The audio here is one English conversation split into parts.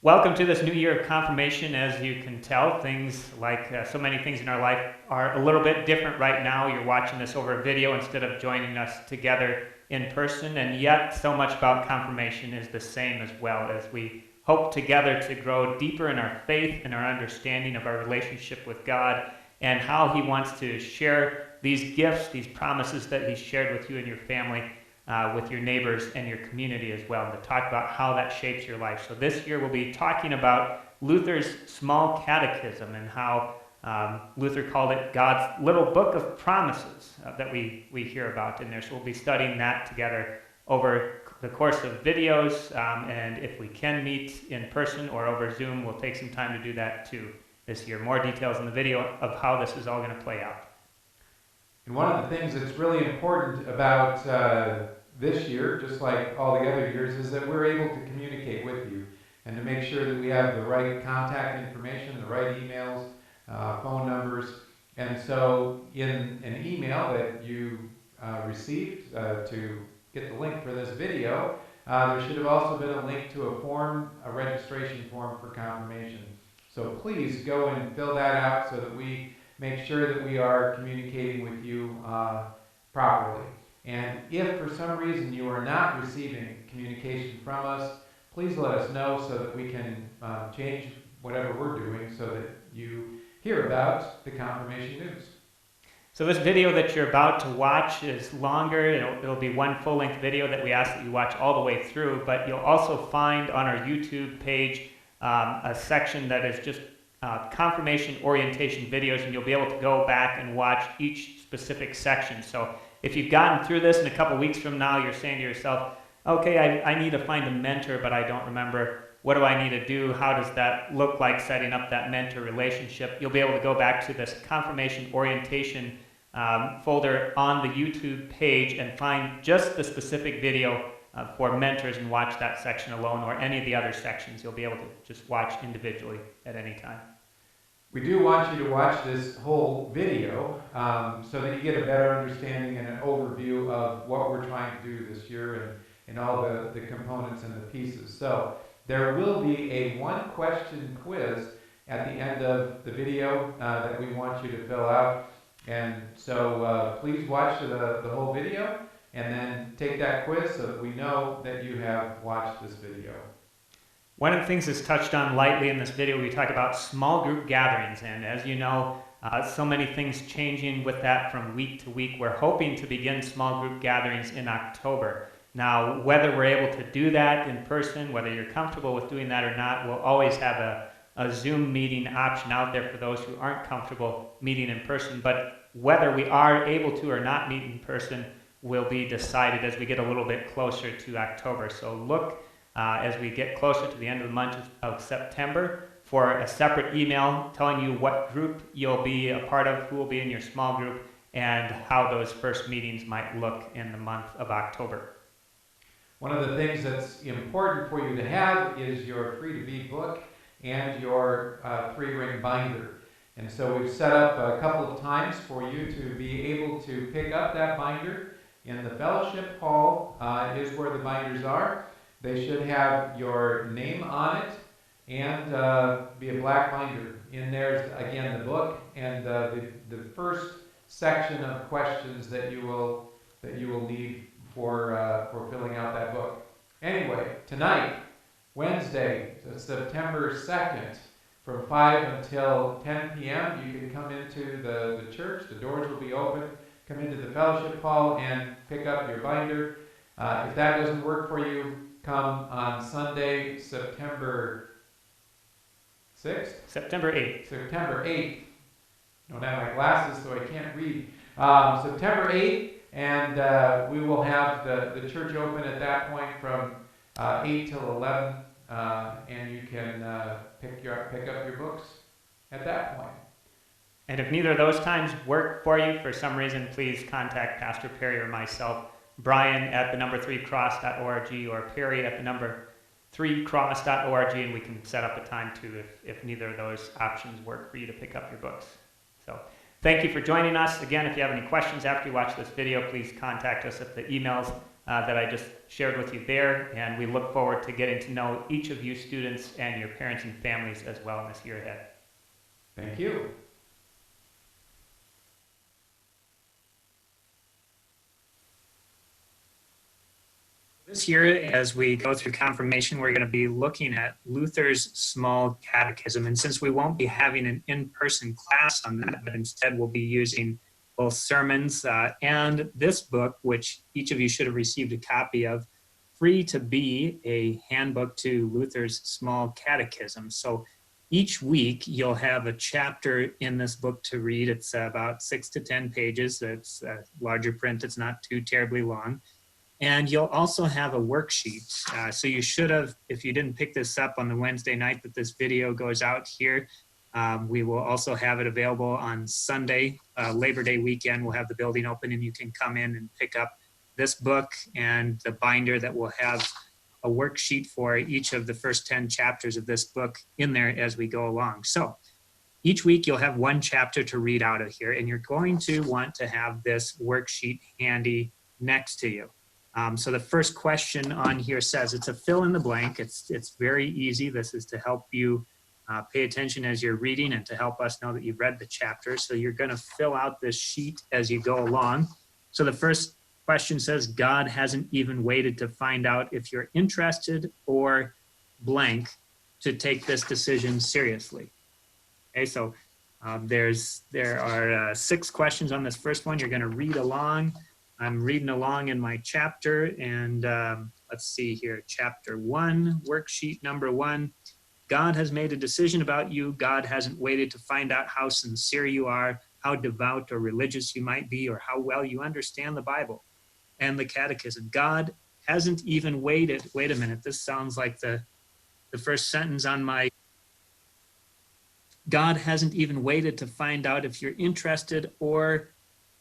Welcome to this new year of confirmation. As you can tell, things like so many things in our life are a little bit different right now. You're watching this over a video instead of joining us together in person, and yet so much about confirmation is the same as well, as we hope together to grow deeper in our faith and our understanding of our relationship with God and how He wants to share these gifts, these promises that He's shared with you and your family, with your neighbors and your community as well, and to talk about how that shapes your life. So this year we'll be talking about Luther's Small Catechism and how Luther called it God's little book of promises that we hear about in there. So we'll be studying that together over the course of videos, and if we can meet in person or over Zoom, we'll take some time to do that too this year. More details in the video of how this is all going to play out. And one of the things that's really important about this year, just like all the other years, is that we're able to communicate with you and to make sure that we have the right contact information, the right emails, phone numbers. And so in an email that you received to get the link for this video, there should have also been a link to a form, a registration form for confirmation. So please go and fill that out so that we make sure that we are communicating with you properly. And if for some reason you are not receiving communication from us, please let us know so that we can change whatever we're doing so that you hear about the confirmation news. So this video that you're about to watch is longer. It'll be one full-length video that we ask that you watch all the way through, but you'll also find on our YouTube page a section that is just confirmation orientation videos, and you'll be able to go back and watch each specific section. So if you've gotten through this and a couple weeks from now you're saying to yourself, okay, I need to find a mentor, but I don't remember, what do I need to do? How does that look like setting up that mentor relationship? You'll be able to go back to this confirmation orientation folder on the YouTube page and find just the specific video for mentors and watch that section alone, or any of the other sections you'll be able to just watch individually at any time. We do want you to watch this whole video so that you get a better understanding and an overview of what we're trying to do this year and all the components and the pieces. So there will be a one-question quiz at the end of the video that we want you to fill out. And so please watch the whole video and then take that quiz so that we know that you have watched this video. One of the things that's touched on lightly in this video, we talk about small group gatherings, and as you know, so many things changing with that from week to week. We're hoping to begin small group gatherings in October. Now, whether we're able to do that in person, whether you're comfortable with doing that or not, we'll always have a Zoom meeting option out there for those who aren't comfortable meeting in person. But whether we are able to or not meet in person will be decided as we get a little bit closer to October. So look as we get closer to the end of the month of September for a separate email telling you what group you'll be a part of, who will be in your small group, and how those first meetings might look in the month of October. One of the things that's important for you to have is your Free to Be book and your 3-ring binder. And so we've set up a couple of times for you to be able to pick up that binder. In the fellowship hall is where the binders are. They should have your name on it and be a black binder. In there's again the book and the first section of questions that you will need for filling out that book. Anyway, tonight, Wednesday, September 2nd, from 5 until 10 p.m., you can come into the church. The doors will be open. Come into the fellowship hall and pick up your binder. If that doesn't work for you, come on Sunday, September 6th? September 8th. September 8th. I don't have my glasses, so I can't read. September 8th, and we will have the church open at that point from 8 till 11, and you can pick up your books at that point. And if neither of those times work for you for some reason, please contact Pastor Perry or myself, Brian at the3cross.org, or Perry at the3cross.org, and we can set up a time too if neither of those options work for you to pick up your books. So thank you for joining us. Again, if you have any questions after you watch this video, please contact us at the emails that I just shared with you there, and we look forward to getting to know each of you students and your parents and families as well in this year ahead. Thank you. This year, as we go through confirmation, we're going to be looking at Luther's Small Catechism. And since we won't be having an in-person class on that, but instead we'll be using both sermons and this book, which each of you should have received a copy of, Free to Be, a handbook to Luther's Small Catechism. So each week you'll have a chapter in this book to read. It's about 6 to 10 pages. It's larger print. It's not too terribly long. And you'll also have a worksheet. So you should have, if you didn't pick this up on the Wednesday night that this video goes out here, we will also have it available on Sunday, Labor Day weekend. We'll have the building open and you can come in and pick up this book and the binder that will have a worksheet for each of the first 10 chapters of this book in there as we go along. So each week you'll have one chapter to read out of here, and you're going to want to have this worksheet handy next to you. So the first question on here says, it's a fill in the blank. It's very easy. This is to help you pay attention as you're reading and to help us know that you've read the chapter. So you're going to fill out this sheet as you go along. So the first question says, God hasn't even waited to find out if you're interested or blank to take this decision seriously. Okay, so there are 6 questions on this first one. You're going to read along. I'm reading along in my chapter, and let's see here. Chapter 1, worksheet number 1. God has made a decision about you. God hasn't waited to find out how sincere you are, how devout or religious you might be, or how well you understand the Bible and the Catechism. God hasn't even waited. Wait a minute, this sounds like the first sentence on my. God hasn't even waited to find out if you're interested or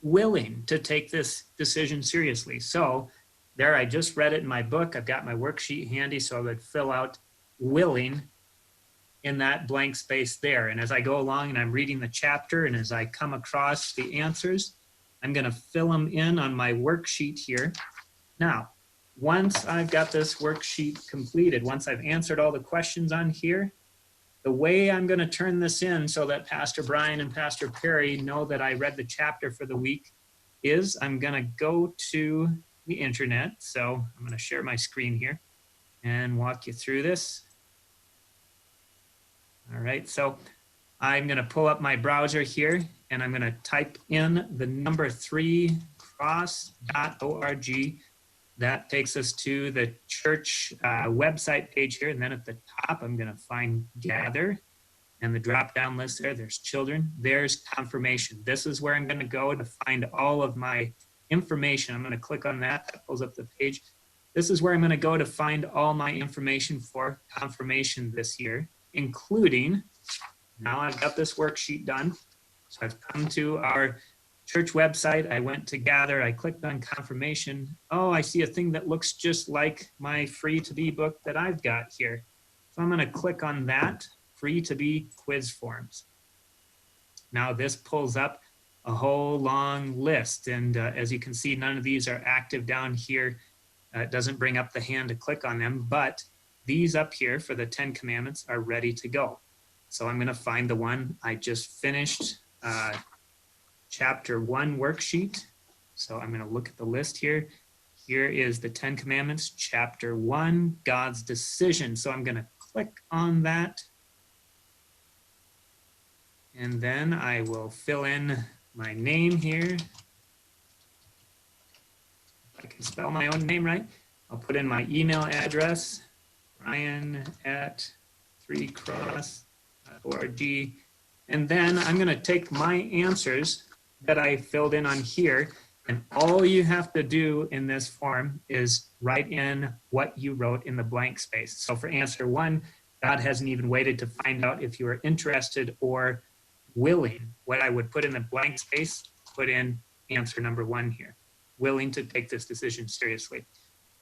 willing to take this decision seriously. So there, I just read it in my book. I've got my worksheet handy, so I would fill out willing in that blank space there. And as I go along and I'm reading the chapter, and as I come across the answers, I'm going to fill them in on my worksheet here. Now, once I've got this worksheet completed, once I've answered all the questions on here, the way I'm going to turn this in so that Pastor Brian and Pastor Perry know that I read the chapter for the week is I'm going to go to the internet. So I'm going to share my screen here and walk you through this. All right, so I'm going to pull up my browser here, and I'm going to type in the number 3 cross.org. That takes us to the church website page here. And then at the top, I'm going to find Gather. And the drop-down list there, there's children. There's confirmation. This is where I'm going to go to find all of my information. I'm going to click on that. That pulls up the page. This is where I'm going to go to find all my information for confirmation this year, including, now I've got this worksheet done. So I've come to our church website. I went to Gather. I clicked on confirmation. Oh, I see a thing that looks just like my Free to Be book that I've got here. So I'm going to click on that, Free to Be quiz forms. Now this pulls up a whole long list. And as you can see, none of these are active down here. It doesn't bring up the hand to click on them, but these up here for the 10 Commandments are ready to go. So I'm going to find the one I just finished, chapter 1 worksheet. So I'm going to look at the list here. Here is the 10 Commandments, chapter 1, God's decision. So I'm going to click on that. And then I will fill in my name here. If I can spell my own name right, I'll put in my email address, Ryan@3cross.org. And then I'm going to take my answers that I filled in on here, and all you have to do in this form is write in what you wrote in the blank space. So for answer 1, God hasn't even waited to find out if you are interested or willing. What I would put in the blank space, put in answer number 1 here, willing to take this decision seriously.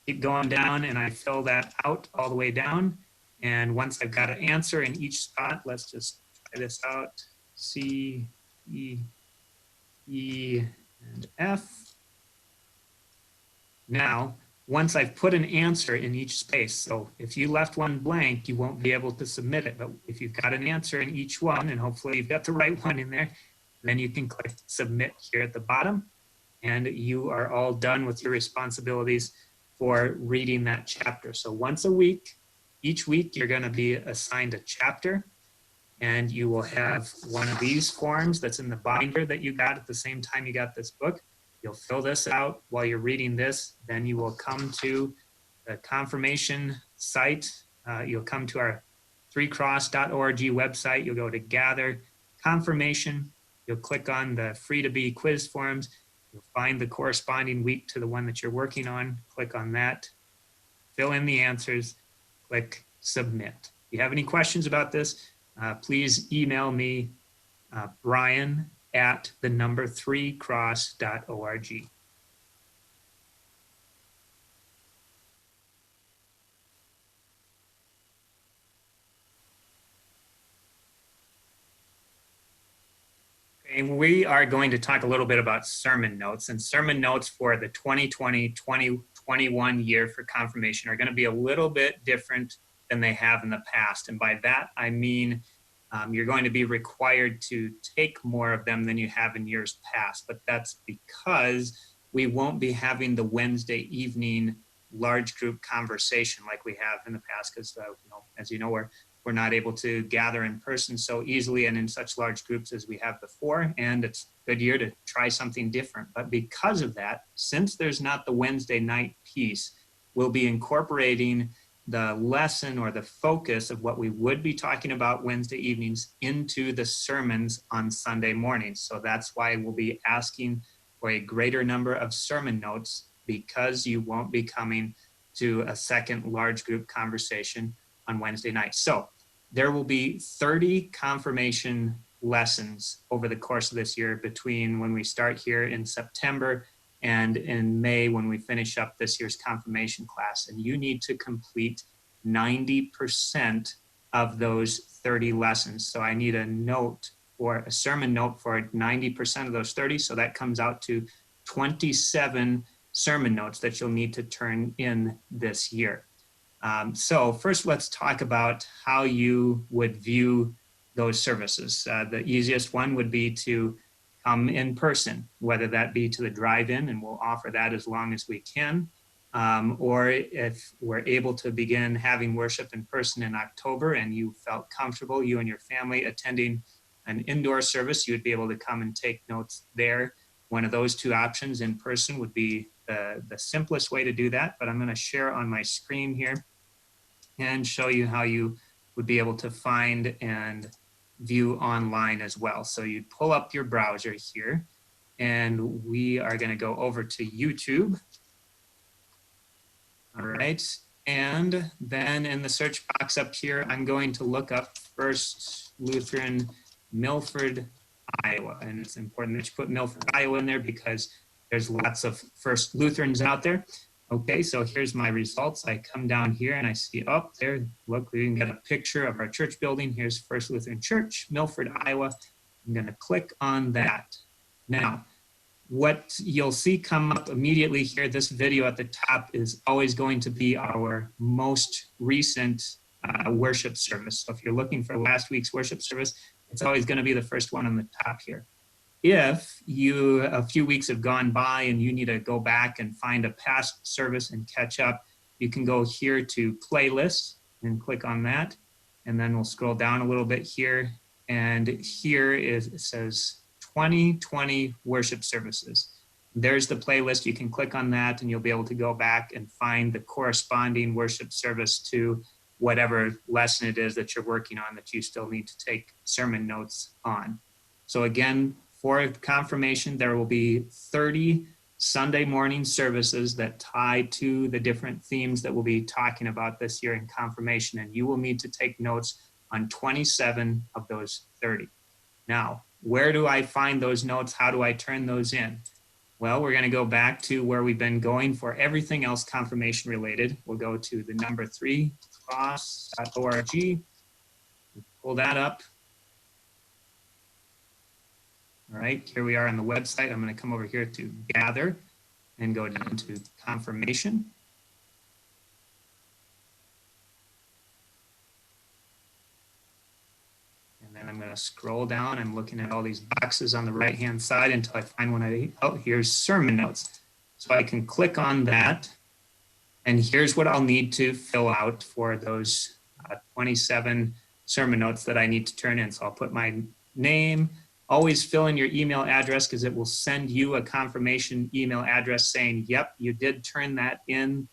Keep going down, and I fill that out all the way down. And once I've got an answer in each spot, let's just try this out. C, E, and F. Now, once I've put an answer in each space. So if you left one blank, you won't be able to submit it. But if you've got an answer in each one, and hopefully you've got the right one in there, then you can click submit here at the bottom, and you are all done with your responsibilities for reading that chapter. So once a week, each week you're going to be assigned a chapter, and you will have one of these forms that's in the binder that you got at the same time you got this book. You'll fill this out while you're reading this. Then you will come to the confirmation site. You'll come to our 3cross.org website. You'll go to gather confirmation. You'll click on the free to be quiz forms. You'll find the corresponding week to the one that you're working on. Click on that, fill in the answers, click submit. If you have any questions about this, please email me, Brian at the number 3cross.org. And we are going to talk a little bit about sermon notes, and sermon notes for the 2020-2021 year for confirmation are going to be a little bit different than they have in the past. And by that, I mean, you're going to be required to take more of them than you have in years past, but that's because we won't be having the Wednesday evening large group conversation like we have in the past, because as you know, we're not able to gather in person so easily and in such large groups as we have before, and it's a good year to try something different. But because of that, since there's not the Wednesday night piece, we'll be incorporating the lesson or the focus of what we would be talking about Wednesday evenings into the sermons on Sunday mornings. So that's why we'll be asking for a greater number of sermon notes, because you won't be coming to a second large group conversation on Wednesday night. So there will be 30 confirmation lessons over the course of this year, between when we start here in September and in May when we finish up this year's confirmation class. And you need to complete 90% of those 30 lessons. So I need a sermon note for 90% of those 30. So that comes out to 27 sermon notes that you'll need to turn in this year. So first, let's talk about how you would view those services. The easiest one would be to come in person, whether that be to the drive-in, and we'll offer that as long as we can, or if we're able to begin having worship in person in October and you felt comfortable, you and your family, attending an indoor service, you would be able to come and take notes there. One of those two options in person would be the simplest way to do that, but I'm going to share on my screen here and show you how you would be able to find and view online as well. So you'd pull up your browser here, and we are going to go over to YouTube. All right, and then in the search box up here, I'm going to look up First Lutheran Milford, Iowa. And it's important that you put Milford, Iowa in there, because there's lots of First Lutherans out there. Okay, so here's my results. I come down here and I see up there, look, we can get a picture of our church building. Here's First Lutheran Church, Milford, Iowa. I'm gonna click on that. Now, what you'll see come up immediately here, this video at the top is always going to be our most recent worship service. So if you're looking for last week's worship service, it's always gonna be the first one on the top here. If a few weeks have gone by and you need to go back and find a past service and catch up, you can go here to playlists and click on that. And then we'll scroll down a little bit here. And here it says 2020 worship services. There's the playlist. You can click on that and you'll be able to go back and find the corresponding worship service to whatever lesson it is that you're working on that you still need to take sermon notes on. So again, for confirmation, there will be 30 Sunday morning services that tie to the different themes that we'll be talking about this year in confirmation, and you will need to take notes on 27 of those 30. Now, where do I find those notes? How do I turn those in? Well, we're going to go back to where we've been going for everything else confirmation related. We'll go to the number 3cross.org, pull that up. All right, here we are on the website. I'm going to come over here to gather and go down to confirmation. I'm going to scroll down. I'm looking at all these boxes on the right-hand side until I find one. Oh, here's sermon notes. So I can click on that. And here's what I'll need to fill out for those 27 sermon notes that I need to turn in. So I'll put my name. Always fill in your email address because it will send you a confirmation email address saying, yep, you did turn that in.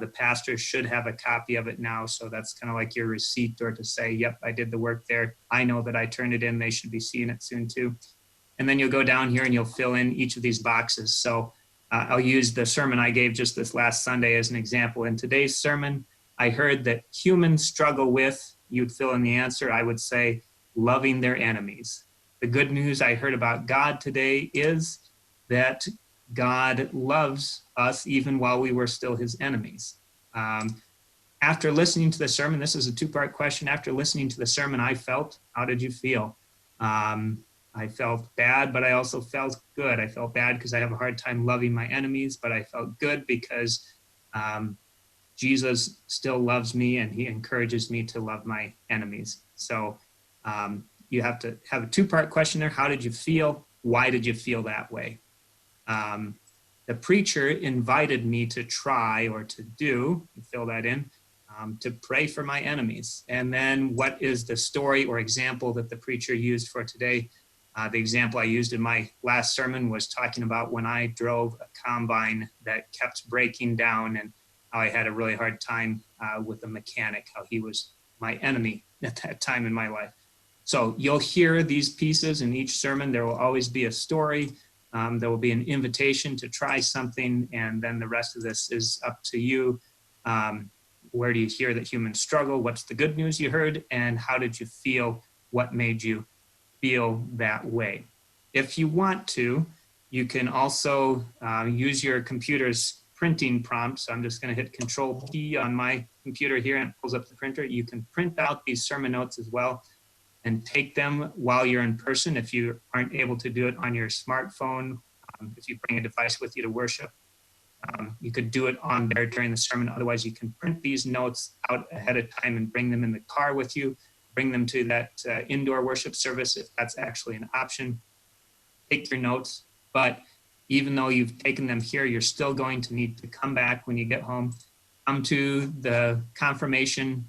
The pastor should have a copy of it now. So that's kind of like your receipt, or to say, yep, I did the work there. I know that I turned it in. They should be seeing it soon too. And then you'll go down here and you'll fill in each of these boxes. So I'll use the sermon I gave just this last Sunday as an example. In today's sermon, I heard that humans struggle with, you'd fill in the answer, I would say, loving their enemies. The good news I heard about God today is that God loves us even while we were still his enemies. After listening to the sermon, this is a two-part question. After listening to the sermon, I felt, how did you feel? I felt bad, but I also felt good. I felt bad because I have a hard time loving my enemies, but I felt good because Jesus still loves me and he encourages me to love my enemies. So you have to have a two-part question there. How did you feel? Why did you feel that way? The preacher invited me to try or to do, fill that in, to pray for my enemies. And then what is the story or example that the preacher used for today? The example I used in my last sermon was talking about when I drove a combine that kept breaking down and how I had a really hard time with the mechanic, how he was my enemy at that time in my life. So you'll hear these pieces in each sermon. There will always be a story. There will be an invitation to try something, and then the rest of this is up to you. Where do you hear that humans struggle? What's the good news you heard? And how did you feel? What made you feel that way? If you want to, you can also use your computer's printing prompt. So I'm just going to hit Control P on my computer here and it pulls up the printer. You can print out these sermon notes as well and take them while you're in person if you aren't able to do it on your smartphone. If you bring a device with you to worship, you could do it on there during the sermon. Otherwise, you can print these notes out ahead of time and bring them in the car with you. Bring them to that indoor worship service if that's actually an option. Take your notes, but even though you've taken them here, you're still going to need to come back when you get home. Come to the confirmation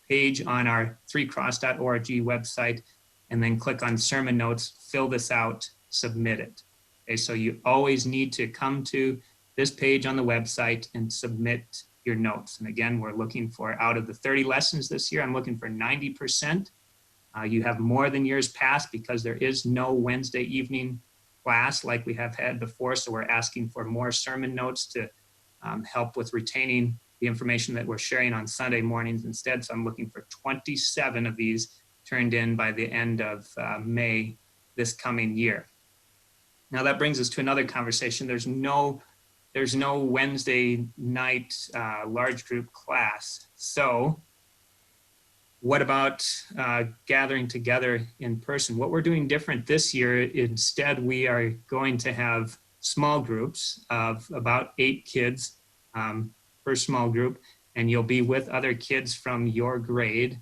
page on our 3cross.org website, and then click on sermon notes, fill this out, submit it. Okay, so you always need to come to this page on the website and submit your notes. And again, we're looking for, out of the 30 lessons this year, I'm looking for 90%. You have more than years past because there is no Wednesday evening class like we have had before. So we're asking for more sermon notes to help with retaining the information that we're sharing on Sunday mornings instead. So I'm looking for 27 of these turned in by the end of May this coming year. Now that brings us to another conversation. There's no Wednesday night large group class. So what about gathering together in person? What we're doing different this year, instead we are going to have small groups of about 8 kids per small group, and you'll be with other kids from your grade.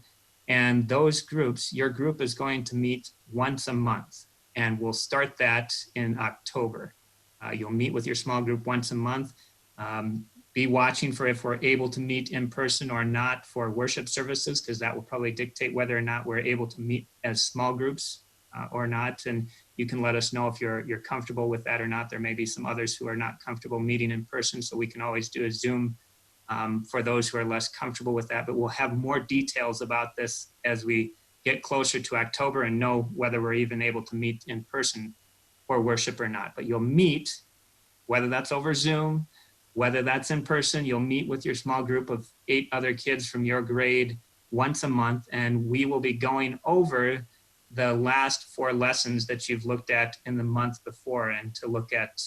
And those groups, your group is going to meet once a month, and we'll start that in October. You'll meet with your small group once a month. Be watching for if we're able to meet in person or not for worship services, because that will probably dictate whether or not we're able to meet as small groups or not. And you can let us know if you're comfortable with that or not. There may be some others who are not comfortable meeting in person, so we can always do a Zoom for those who are less comfortable with that. But we'll have more details about this as we get closer to October and know whether we're even able to meet in person for worship or not. But you'll meet, whether that's over Zoom, whether that's in person, you'll meet with your small group of 8 other kids from your grade once a month, and we will be going over the last 4 lessons that you've looked at in the month before, and to look at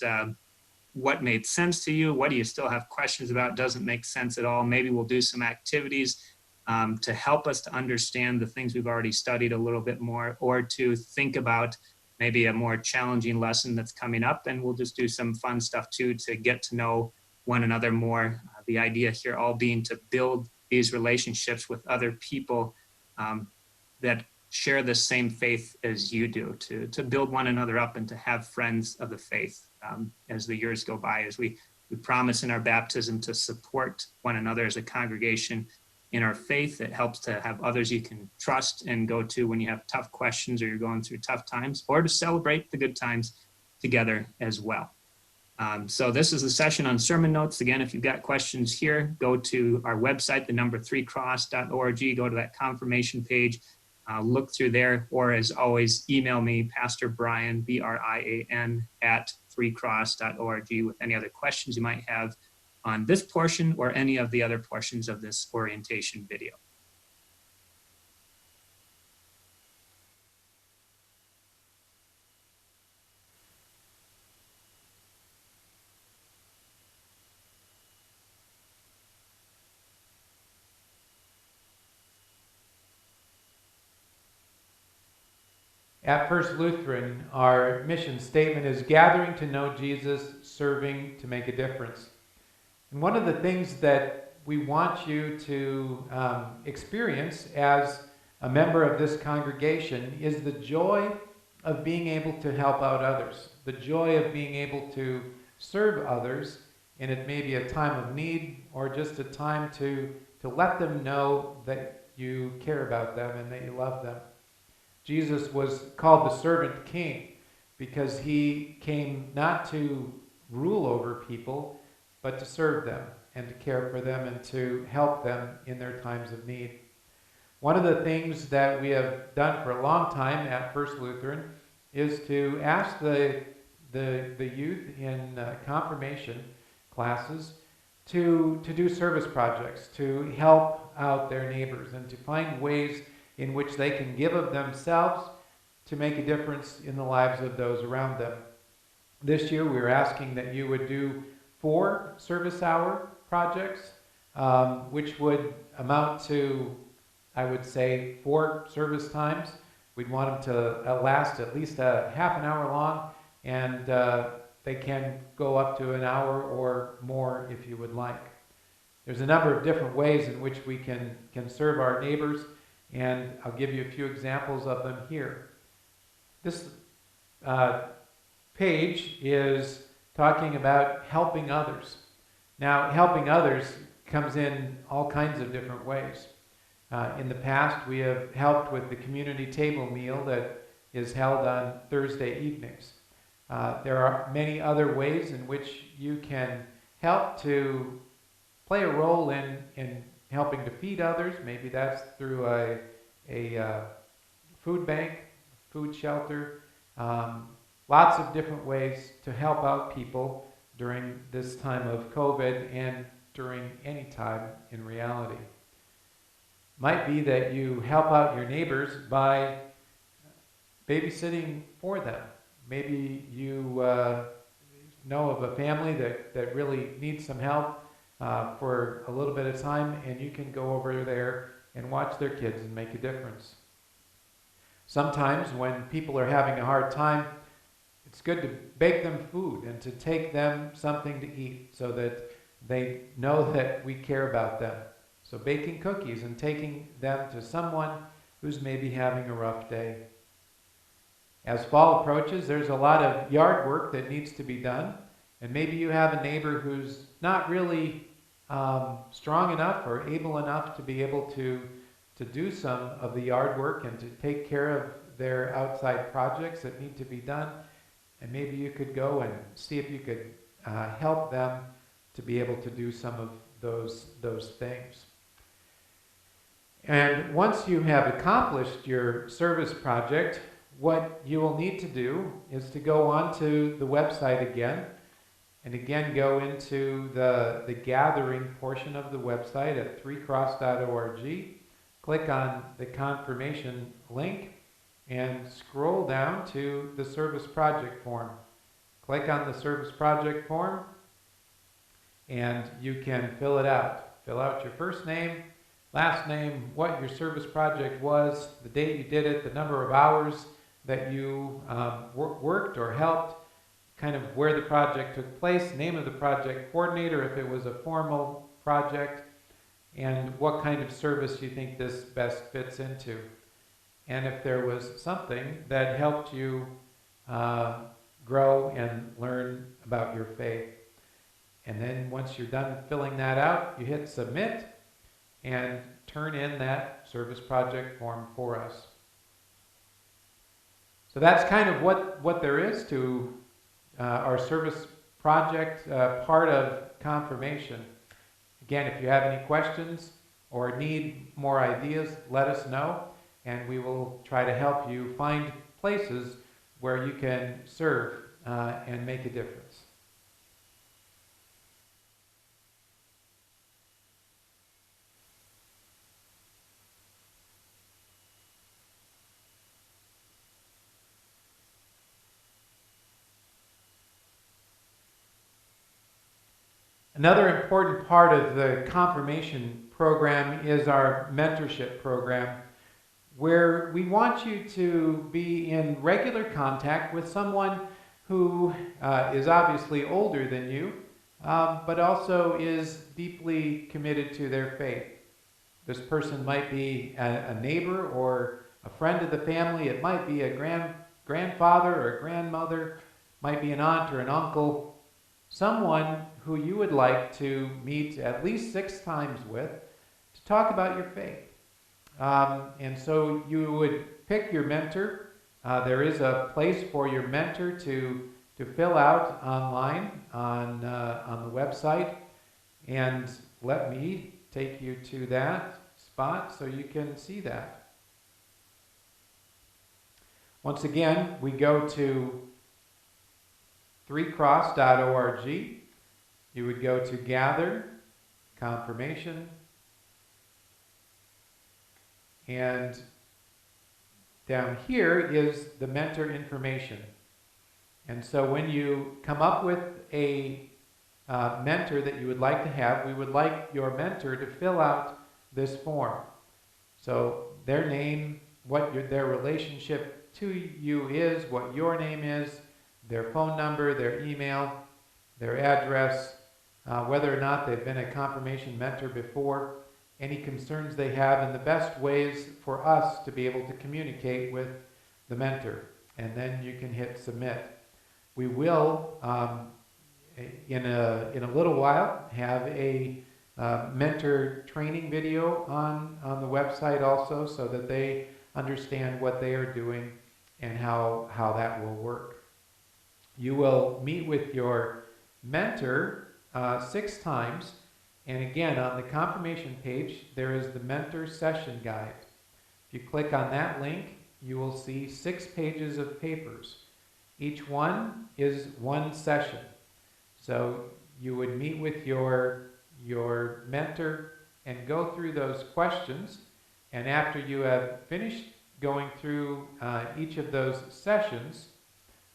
what made sense to you, what do you still have questions about, doesn't make sense at all. Maybe we'll do some activities to help us to understand the things we've already studied a little bit more, or to think about maybe a more challenging lesson that's coming up, and we'll just do some fun stuff too to get to know one another more. The idea here all being to build these relationships with other people that share the same faith as you do, to build one another up and to have friends of the faith as the years go by, as we promise in our baptism to support one another as a congregation in our faith. It helps to have others you can trust and go to when you have tough questions or you're going through tough times, or to celebrate the good times together as well. So this is the session on sermon notes. Again, if you've got questions here, go to our website, the number 3cross.org, go to that confirmation page, look through there, or as always, email me, Pastor Brian, Brian, at 3cross.org with any other questions you might have on this portion or any of the other portions of this orientation video. At First Lutheran, our mission statement is gathering to know Jesus, serving to make a difference. And one of the things that we want you to experience as a member of this congregation is the joy of being able to help out others, the joy of being able to serve others, and it may be a time of need or just a time to let them know that you care about them and that you love them. Jesus was called the servant king because he came not to rule over people, but to serve them and to care for them and to help them in their times of need. One of the things that we have done for a long time at First Lutheran is to ask the youth in confirmation classes to do service projects, to help out their neighbors and to find ways in which they can give of themselves to make a difference in the lives of those around them. This year we were asking that you would do 4 service hour projects, which would amount to, I would say, 4 service times. We'd want them to last at least a half an hour long, and they can go up to an hour or more if you would like. There's a number of different ways in which we can serve our neighbors, and I'll give you a few examples of them here. This page is talking about helping others. Now, helping others comes in all kinds of different ways. In the past, we have helped with the community table meal that is held on Thursday evenings. There are many other ways in which you can help to play a role in helping to feed others. Maybe that's through a food bank, food shelter. Lots of different ways to help out people during this time of COVID and during any time in reality. Might be that you help out your neighbors by babysitting for them. Maybe you know of a family that really needs some help for a little bit of time, and you can go over there and watch their kids and make a difference. Sometimes when people are having a hard time, it's good to bake them food and to take them something to eat so that they know that we care about them. So baking cookies and taking them to someone who's maybe having a rough day. As fall approaches, there's a lot of yard work that needs to be done, and maybe you have a neighbor who's not really strong enough or able enough to be able to do some of the yard work and to take care of their outside projects that need to be done. And maybe you could go and see if you could help them to be able to do some of those things. And once you have accomplished your service project, what you will need to do is to go onto the website again, and again go into the gathering portion of the website at 3cross.org, click on the confirmation link, and scroll down to the service project form. Click on the service project form, and you can fill it out. Fill out your first name, last name, what your service project was, the date you did it, the number of hours that you worked or helped, kind of where the project took place, name of the project coordinator if it was a formal project, and what kind of service you think this best fits into. and if there was something that helped you grow and learn about your faith. And then once you're done filling that out, you hit submit and turn in that service project form for us. So that's kind of what there is to our service project part of confirmation. Again, if you have any questions or need more ideas, let us know, and we will try to help you find places where you can serve and make a difference. Another important part of the confirmation program is our mentorship program, where we want you to be in regular contact with someone who is obviously older than you, but also is deeply committed to their faith. This person might be a neighbor or a friend of the family. It might be a grandfather or a grandmother, might be an aunt or an uncle, someone who you would like to meet at least 6 times with to talk about your faith. And so you would pick your mentor. There is a place for your mentor to fill out online on the website. And let me take you to that spot so you can see that. Once again, we go to 3cross.org. You would go to Gather, Confirmation, and down here is the mentor information. And so when you come up with a mentor that you would like to have, we would like your mentor to fill out this form. So their name, what their relationship to you is, what your name is, their phone number, their email, their address, whether or not they've been a confirmation mentor before, any concerns they have, and the best ways for us to be able to communicate with the mentor. And then you can hit submit. We will, in a little while, have a mentor training video on the website also, so that they understand what they are doing and how that will work. You will meet with your mentor 6 times, and again, on the confirmation page, there is the mentor session guide. If you click on that link, you will see 6 pages of papers. Each one is 1 session. So you would meet with your mentor and go through those questions, and after you have finished going through each of those sessions,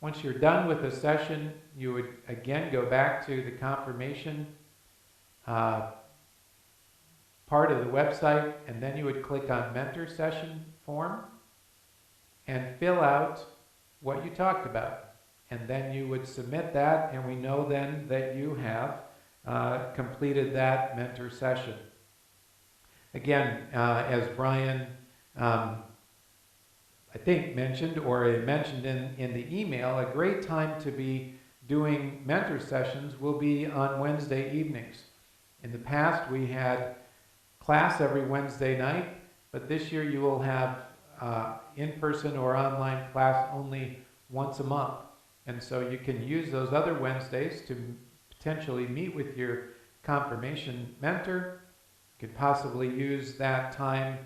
once you're done with the session, you would again go back to the confirmation part of the website, and then you would click on Mentor Session Form and fill out what you talked about. And then you would submit that, and we know then that you have completed that mentor session. Again, as Brian I think mentioned, or mentioned in the email, a great time to be doing mentor sessions will be on Wednesday evenings. In the past, we had class every Wednesday night, but this year you will have in-person or online class only once a month. And so you can use those other Wednesdays to potentially meet with your confirmation mentor. You could possibly use that time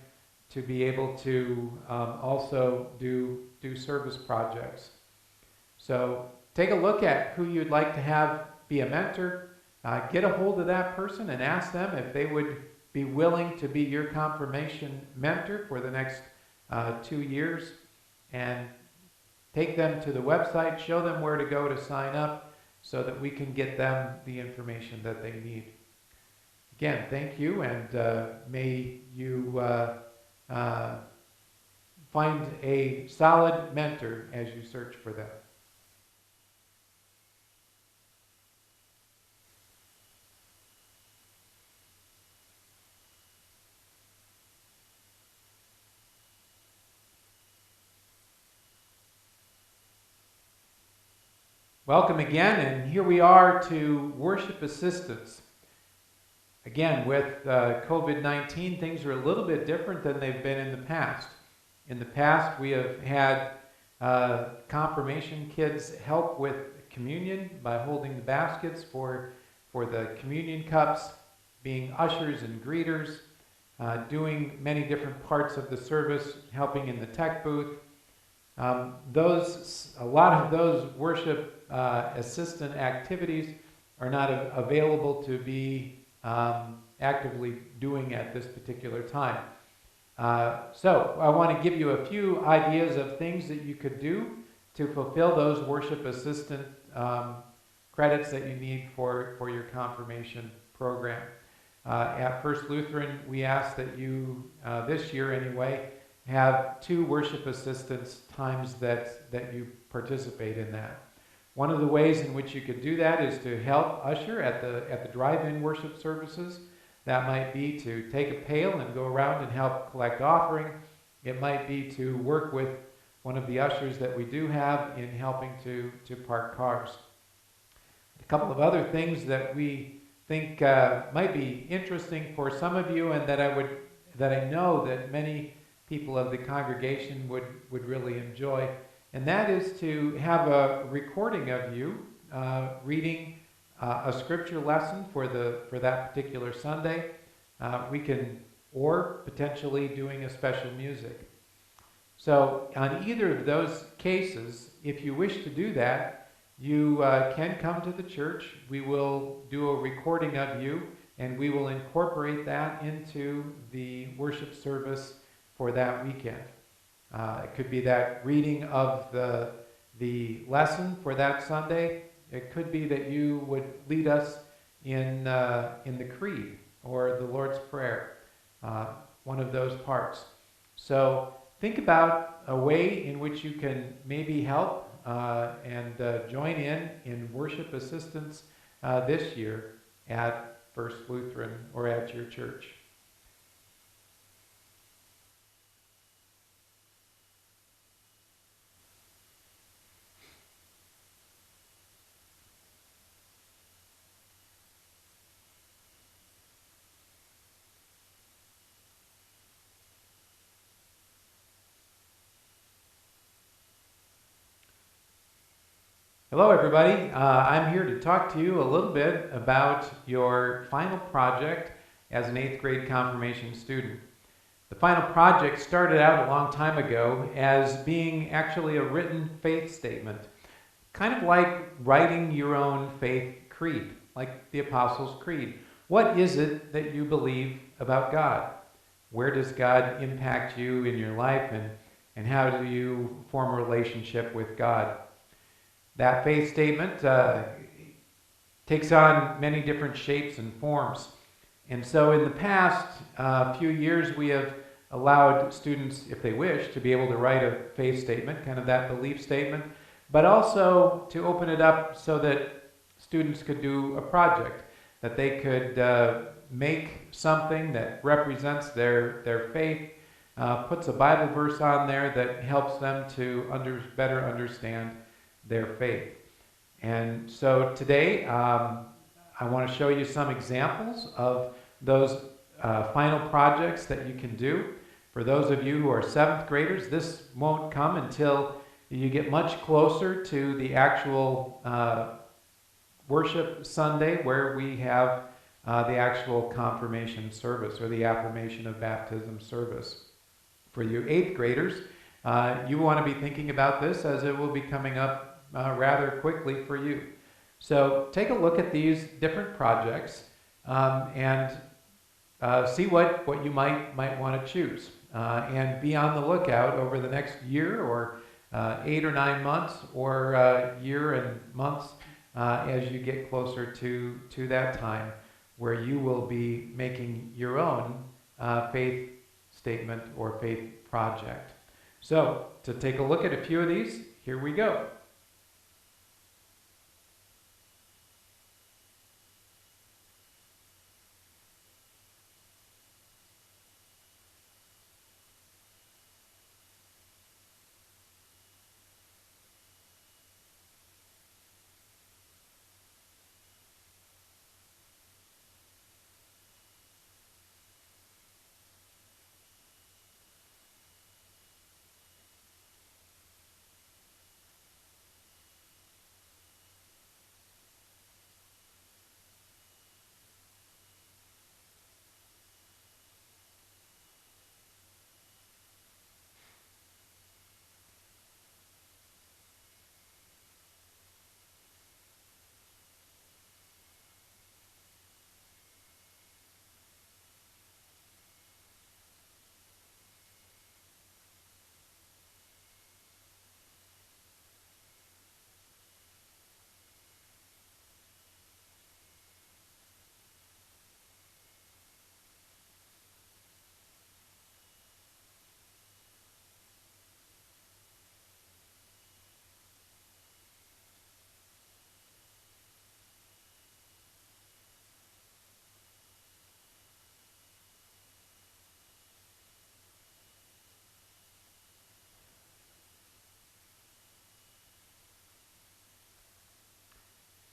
to be able to also do service projects. So take a look at who you'd like to have be a mentor. Get a hold of that person and ask them if they would be willing to be your confirmation mentor for the next 2 years. And take them to the website, show them where to go to sign up so that we can get them the information that they need. Again, thank you, and may you find a solid mentor as you search for them. Welcome again, and here we are to worship assistance. Again, with COVID-19, things are a little bit different than they've been in the past. In the past, we have had confirmation kids help with communion by holding the baskets for the communion cups, being ushers and greeters, doing many different parts of the service, helping in the tech booth. A lot of those worship assistant activities are not available to be actively doing at this particular time. So I want to give you a few ideas of things that you could do to fulfill those worship assistant credits that you need for your confirmation program. At First Lutheran, we ask that you, this year anyway, have 2 worship assistance times that you participate in that. One of the ways in which you could do that is to help usher at the drive-in worship services. That might be to take a pail and go around and help collect offering. It might be to work with one of the ushers that we do have in helping to park cars. A couple of other things that we think might be interesting for some of you, and that I know that many people of the congregation would really enjoy. And that is to have a recording of you reading a scripture lesson for that particular Sunday. Or potentially doing a special music. So on either of those cases, if you wish to do that, you can come to the church. We will do a recording of you, and we will incorporate that into the worship service for that weekend. It could be that reading of the lesson for that Sunday. It could be that you would lead us in the Creed or the Lord's Prayer, one of those parts. So think about a way in which you can maybe help and join in worship assistance this year at First Lutheran or at your church. Hello everybody, I'm here to talk to you a little bit about your final project as an 8th grade confirmation student. The final project started out a long time ago as being actually a written faith statement, kind of like writing your own faith creed, like the Apostles' Creed. What is it that you believe about God? Where does God impact you in your life, and how do you form a relationship with God? That faith statement takes on many different shapes and forms. And so in the past few years, we have allowed students, if they wish, to be able to write a faith statement, kind of that belief statement, but also to open it up so that students could do a project, that they could make something that represents their faith, puts a Bible verse on there that helps them to better understand their faith. And so today I want to show you some examples of those final projects that you can do. For those of you who are 7th graders, this won't come until you get much closer to the actual worship Sunday, where we have the actual confirmation service or the affirmation of baptism service. For you 8th graders, you want to be thinking about this, as it will be coming up rather quickly for you. So take a look at these different projects and see what you might want to choose. And be on the lookout over the next year or 8 or 9 months or year and months as you get closer to that time where you will be making your own faith statement or faith project. So to take a look at a few of these, here we go.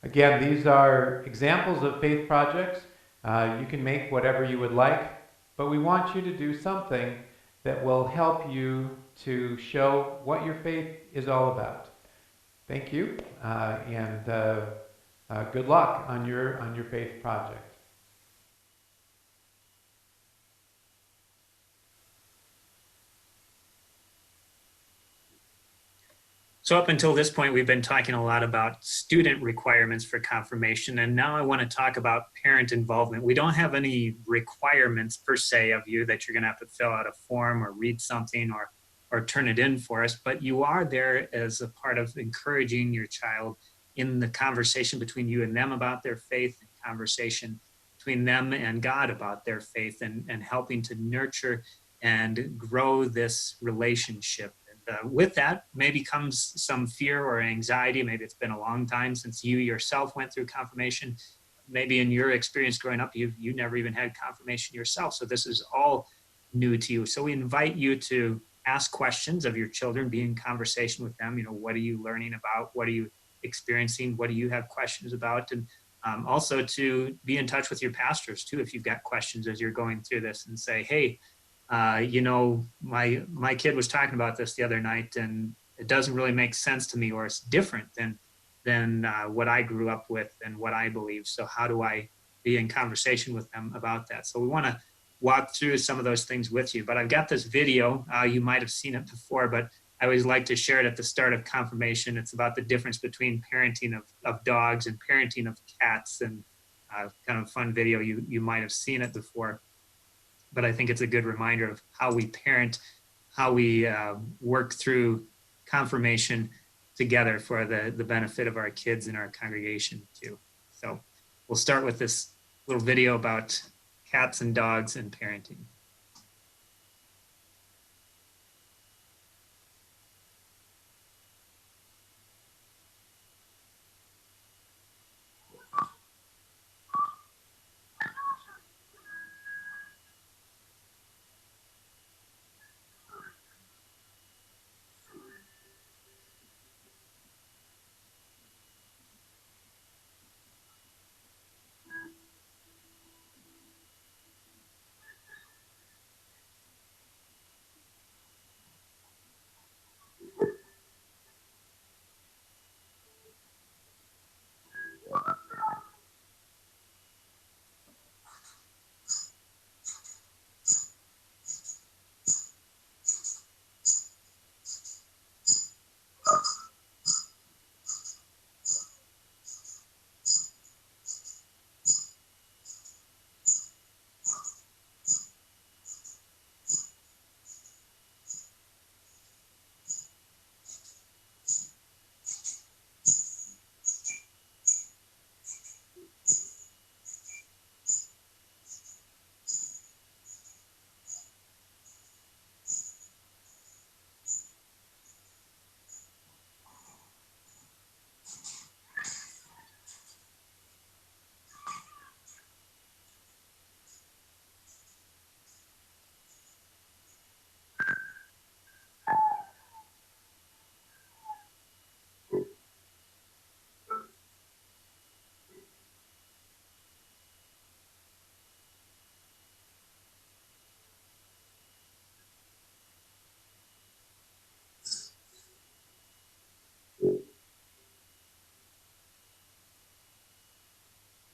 Again, these are examples of faith projects. You can make whatever you would like, but we want you to do something that will help you to show what your faith is all about. Thank you, and good luck on your faith project. So up until this point, we've been talking a lot about student requirements for confirmation, and now I want to talk about parent involvement. We don't have any requirements per se of you that you're going to have to fill out a form or read something or turn it in for us, but you are there as a part of encouraging your child in the conversation between you and them about their faith, and conversation between them and God about their faith, and helping to nurture and grow this relationship. With that maybe comes some fear or anxiety. Maybe it's been a long time since you yourself went through confirmation. Maybe in your experience growing up, you never even had confirmation yourself. So this is all new to you. So we invite you to ask questions of your children, be in conversation with them. You know, what are you learning about? What are you experiencing? What do you have questions about? And also to be in touch with your pastors too, if you've got questions as you're going through this, and say, hey, you know, my kid was talking about this the other night, and it doesn't really make sense to me, or it's different than what I grew up with and what I believe. So how do I be in conversation with them about that? So we want to walk through some of those things with you. But I've got this video. You might have seen it before, but I always like to share it at the start of confirmation. It's about the difference between parenting of dogs and parenting of cats, and kind of a fun video. You might have seen it before. But I think it's a good reminder of how we parent, how we work through confirmation together for the benefit of our kids and our congregation too. So we'll start with this little video about cats and dogs and parenting.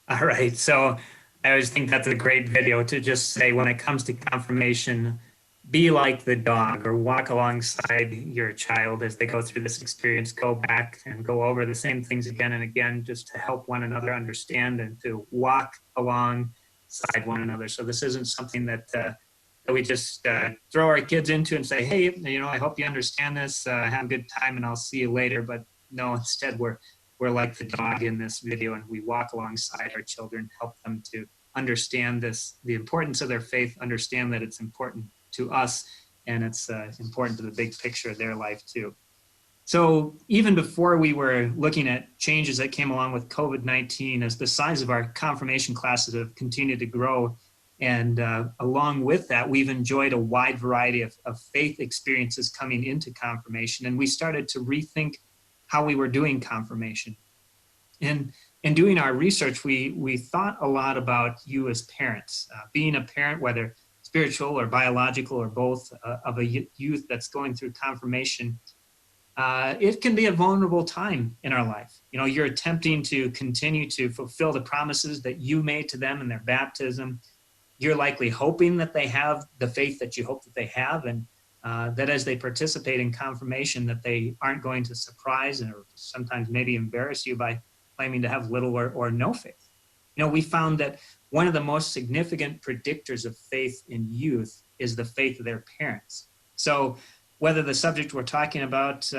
All right, so I always think that's a great video to just say, when it comes to confirmation, be like the dog, or walk alongside your child as they go through this experience. Go back and go over the same things again and again, just to help one another understand and to walk alongside one another. So this isn't something that we just throw our kids into and say, hey, you know, I hope you understand this, have a good time and I'll see you later. But no, instead we're like the dog in this video, and we walk alongside our children, help them to understand this, the importance of their faith, understand that it's important to us, and it's important to the big picture of their life too. So even before we were looking at changes that came along with COVID-19, as the size of our confirmation classes have continued to grow, and along with that, we've enjoyed a wide variety of faith experiences coming into confirmation, and we started to rethink how we were doing confirmation. And in doing our research, we thought a lot about you as parents. Being a parent, whether spiritual or biological or both, of a youth that's going through confirmation, it can be a vulnerable time in our life. You know, you're attempting to continue to fulfill the promises that you made to them in their baptism. You're likely hoping that they have the faith that you hope that they have, and that as they participate in confirmation, that they aren't going to surprise or sometimes maybe embarrass you by claiming to have little or no faith. You know, we found that one of the most significant predictors of faith in youth is the faith of their parents. So whether the subject we're talking about,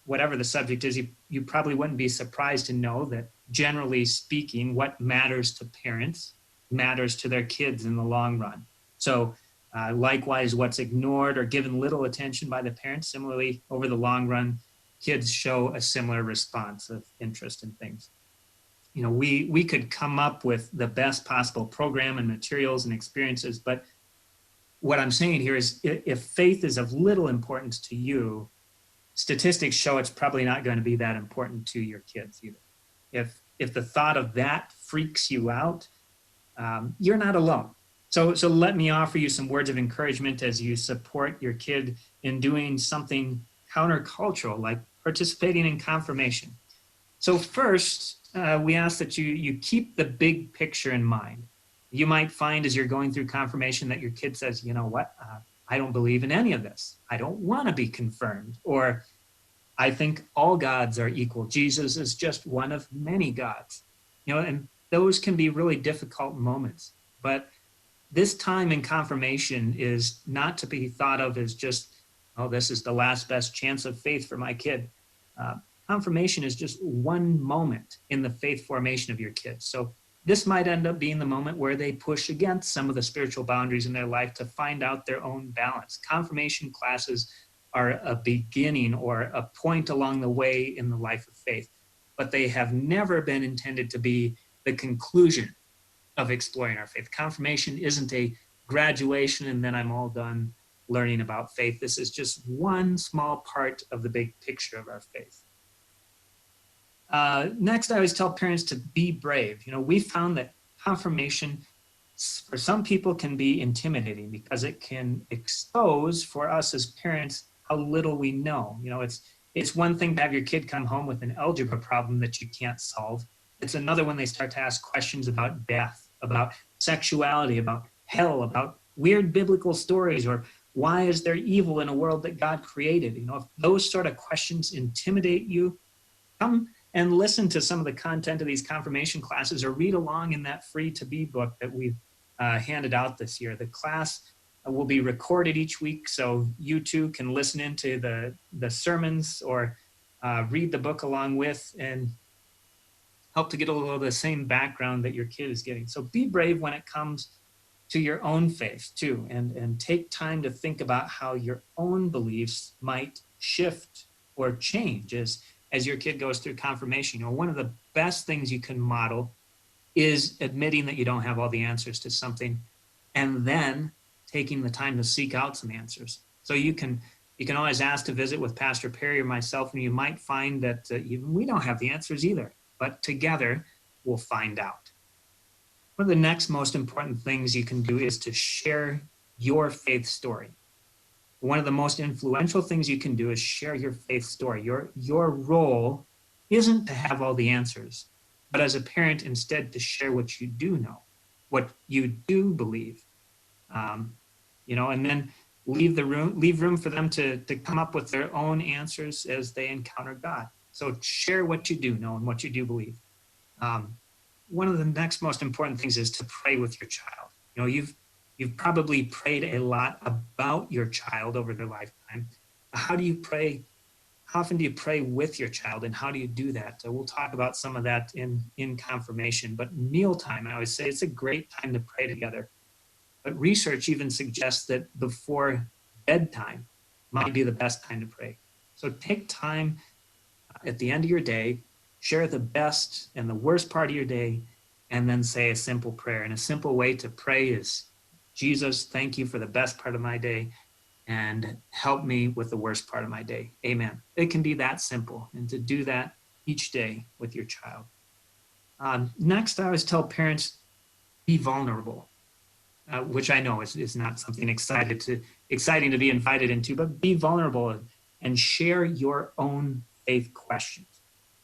whatever the subject is, you probably wouldn't be surprised to know that generally speaking, what matters to parents matters to their kids in the long run. So likewise, what's ignored or given little attention by the parents, similarly, over the long run, kids show a similar response of interest in things. You know, we could come up with the best possible program and materials and experiences, but what I'm saying here is if faith is of little importance to you, statistics show it's probably not going to be that important to your kids either. If the thought of that freaks you out, you're not alone. So let me offer you some words of encouragement as you support your kid in doing something countercultural, like participating in confirmation. So first, we ask that you keep the big picture in mind. You might find as you're going through confirmation that your kid says, you know what, I don't believe in any of this. I don't want to be confirmed. Or I think all gods are equal. Jesus is just one of many gods. You know, and those can be really difficult moments. But this time in confirmation is not to be thought of as just, oh, this is the last best chance of faith for my kid. Confirmation is just one moment in the faith formation of your kids. So this might end up being the moment where they push against some of the spiritual boundaries in their life to find out their own balance. Confirmation classes are a beginning or a point along the way in the life of faith, but they have never been intended to be the conclusion of exploring our faith. Confirmation isn't a graduation and then I'm all done learning about faith. This is just one small part of the big picture of our faith. Next, I always tell parents to be brave. You know, we found that confirmation for some people can be intimidating because it can expose for us as parents how little we know. You know, it's one thing to have your kid come home with an algebra problem that you can't solve. It's another when they start to ask questions about death, about sexuality, about hell, about weird biblical stories, or why is there evil in a world that God created? You know, if those sort of questions intimidate you, come and listen to some of the content of these confirmation classes or read along in that free to be book that we've handed out this year. The class will be recorded each week, so you too can listen into the sermons or read the book along with and help to get a little of the same background that your kid is getting. So be brave when it comes to your own faith too, and take time to think about how your own beliefs might shift or change as your kid goes through confirmation. You know, one of the best things you can model is admitting that you don't have all the answers to something and then taking the time to seek out some answers. So you can always ask to visit with Pastor Perry or myself, and you might find that even we don't have the answers either, but together we'll find out. One of the next most important things you can do is to share your faith story. One of the most influential things you can do is share your faith story. Your role isn't to have all the answers, but as a parent, instead to share what you do know, what you do believe, you know, and then leave room for them to come up with their own answers as they encounter God. So share what you do know and what you do believe. One of the next most important things is to pray with your child. You know, you've probably prayed a lot about your child over their lifetime. How do you pray? How often do you pray with your child, and how do you do that? We'll talk about some of that in confirmation, but mealtime, I always say it's a great time to pray together. But research even suggests that before bedtime might be the best time to pray. So take time at the end of your day, share the best and the worst part of your day, and then say a simple prayer. And a simple way to pray is, Jesus, thank you for the best part of my day, and help me with the worst part of my day. Amen. It can be that simple, and to do that each day with your child. Next, I always tell parents, be vulnerable, which I know is not something exciting to be invited into, but be vulnerable and share your own faith questions.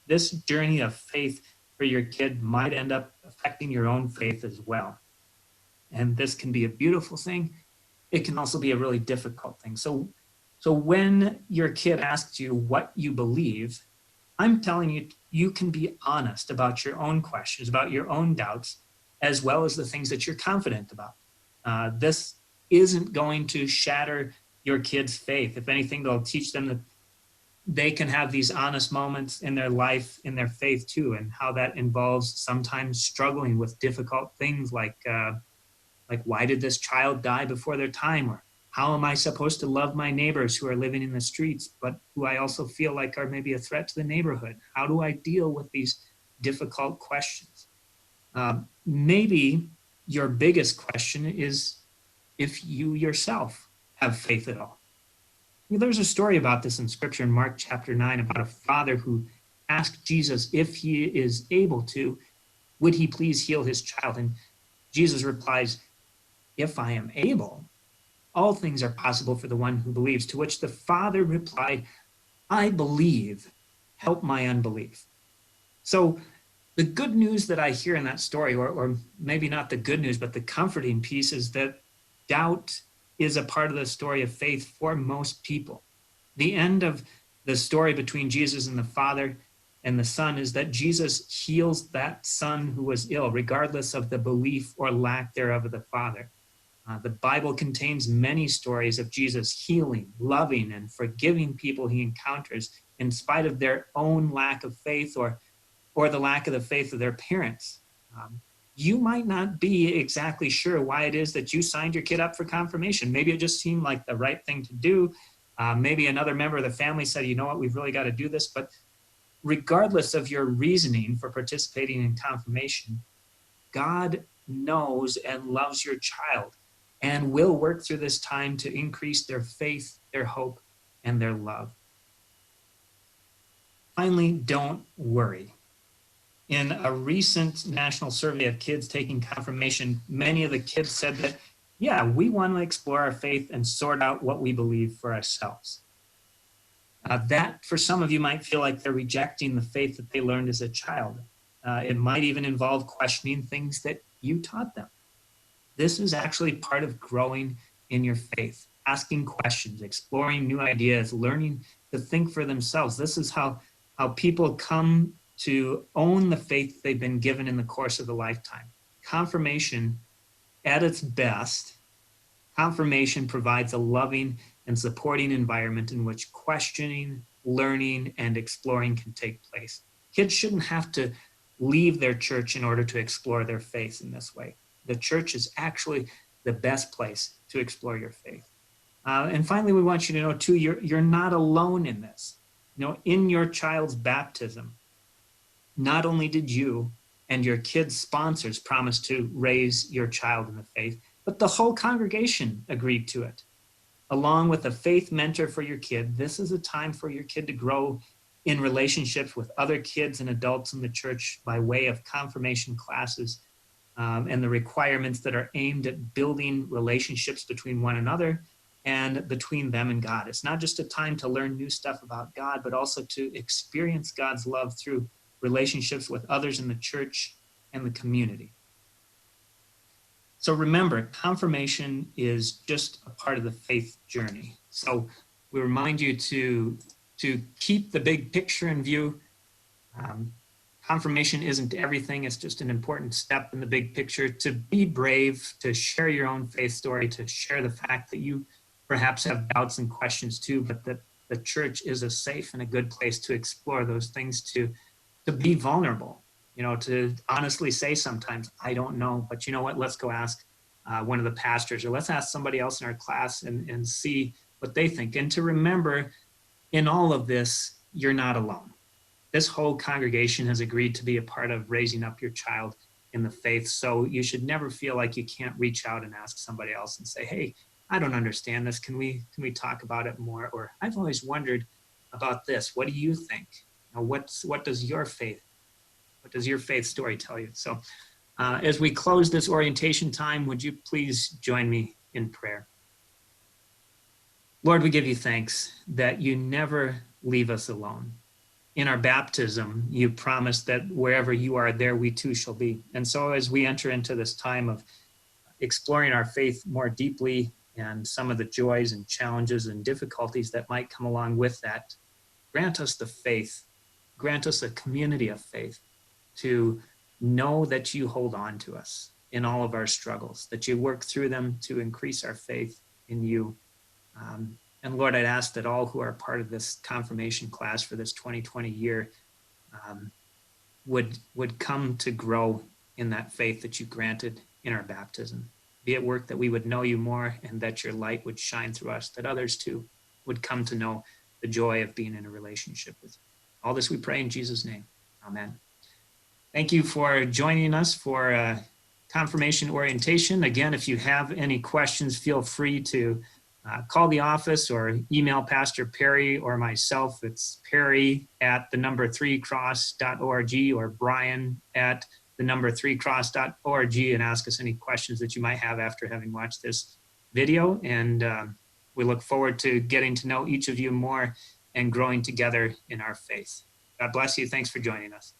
This journey of faith for your kid might end up affecting your own faith as well. And this can be a beautiful thing. It can also be a really difficult thing. So when your kid asks you what you believe, I'm telling you, you can be honest about your own questions, about your own doubts, as well as the things that you're confident about. This isn't going to shatter your kid's faith. If anything, they'll teach them that they can have these honest moments in their life, in their faith too, and how that involves sometimes struggling with difficult things like why did this child die before their time? Or how am I supposed to love my neighbors who are living in the streets, but who I also feel like are maybe a threat to the neighborhood? How do I deal with these difficult questions? Maybe your biggest question is if you yourself have faith at all. There's a story about this in Scripture in Mark chapter 9 about a father who asked Jesus if he is able to, would he please heal his child? And Jesus replies, if I am able, all things are possible for the one who believes. To which the father replied, I believe, help my unbelief. So the good news that I hear in that story, or maybe not the good news, but the comforting piece, is that doubt is a part of the story of faith for most people. The end of the story between Jesus and the Father and the Son is that Jesus heals that son who was ill, regardless of the belief or lack thereof of the Father. The Bible contains many stories of Jesus healing, loving, and forgiving people he encounters in spite of their own lack of faith or the lack of the faith of their parents. You might not be exactly sure why it is that you signed your kid up for confirmation. Maybe it just seemed like the right thing to do. Maybe another member of the family said, you know what, we've really got to do this. But regardless of your reasoning for participating in confirmation, God knows and loves your child and will work through this time to increase their faith, their hope, and their love. Finally, don't worry. In a recent national survey of kids taking confirmation, many of the kids said that, yeah, we want to explore our faith and sort out what we believe for ourselves. That, for some of you, might feel like they're rejecting the faith that they learned as a child. It might even involve questioning things that you taught them. This is actually part of growing in your faith, asking questions, exploring new ideas, learning to think for themselves. This is how people come to own the faith they've been given in the course of a lifetime. Confirmation, at its best, confirmation provides a loving and supporting environment in which questioning, learning, and exploring can take place. Kids shouldn't have to leave their church in order to explore their faith in this way. The church is actually the best place to explore your faith. And finally, we want you to know too, you're not alone in this. In your child's baptism, not only did you and your kids' sponsors promise to raise your child in the faith, but the whole congregation agreed to it. Along with a faith mentor for your kid, this is a time for your kid to grow in relationships with other kids and adults in the church by way of confirmation classes and the requirements that are aimed at building relationships between one another and between them and God. It's not just a time to learn new stuff about God, but also to experience God's love through relationships with others in the church and the community. So remember, confirmation is just a part of the faith journey. So we remind you to keep the big picture in view. Confirmation isn't everything. It's just an important step in the big picture. To be brave, to share your own faith story, to share the fact that you perhaps have doubts and questions too, but that the church is a safe and a good place to explore those things, to be vulnerable, to honestly say sometimes, I don't know, but you know what, let's go ask one of the pastors, or let's ask somebody else in our class and see what they think. And to remember, in all of this, you're not alone. This whole congregation has agreed to be a part of raising up your child in the faith. So you should never feel like you can't reach out and ask somebody else and say, hey, I don't understand this. Can we talk about it more? Or I've always wondered about this. What do you think? What does your faith What does your faith story tell you? So as we close this orientation time, would you please join me in prayer? Lord, we give you thanks that you never leave us alone. In our baptism, you promised that wherever you are, there we too shall be. And so as we enter into this time of exploring our faith more deeply and some of the joys and challenges and difficulties that might come along with that, grant us the faith, grant us a community of faith to know that you hold on to us in all of our struggles, that you work through them to increase our faith in you. And Lord, I'd ask that all who are part of this confirmation class for this 2020 year would come to grow in that faith that you granted in our baptism. Be it work that we would know you more and that your light would shine through us, that others too would come to know the joy of being in a relationship with you. All this we pray in Jesus' name. Amen. Thank you for joining us for confirmation orientation. Again, if you have any questions, feel free to call the office or email Pastor Perry or myself. It's perry@3cross.org or Brian@3cross.org, and ask us any questions that you might have after having watched this video. And we look forward to getting to know each of you more and growing together in our faith. God bless you. Thanks for joining us.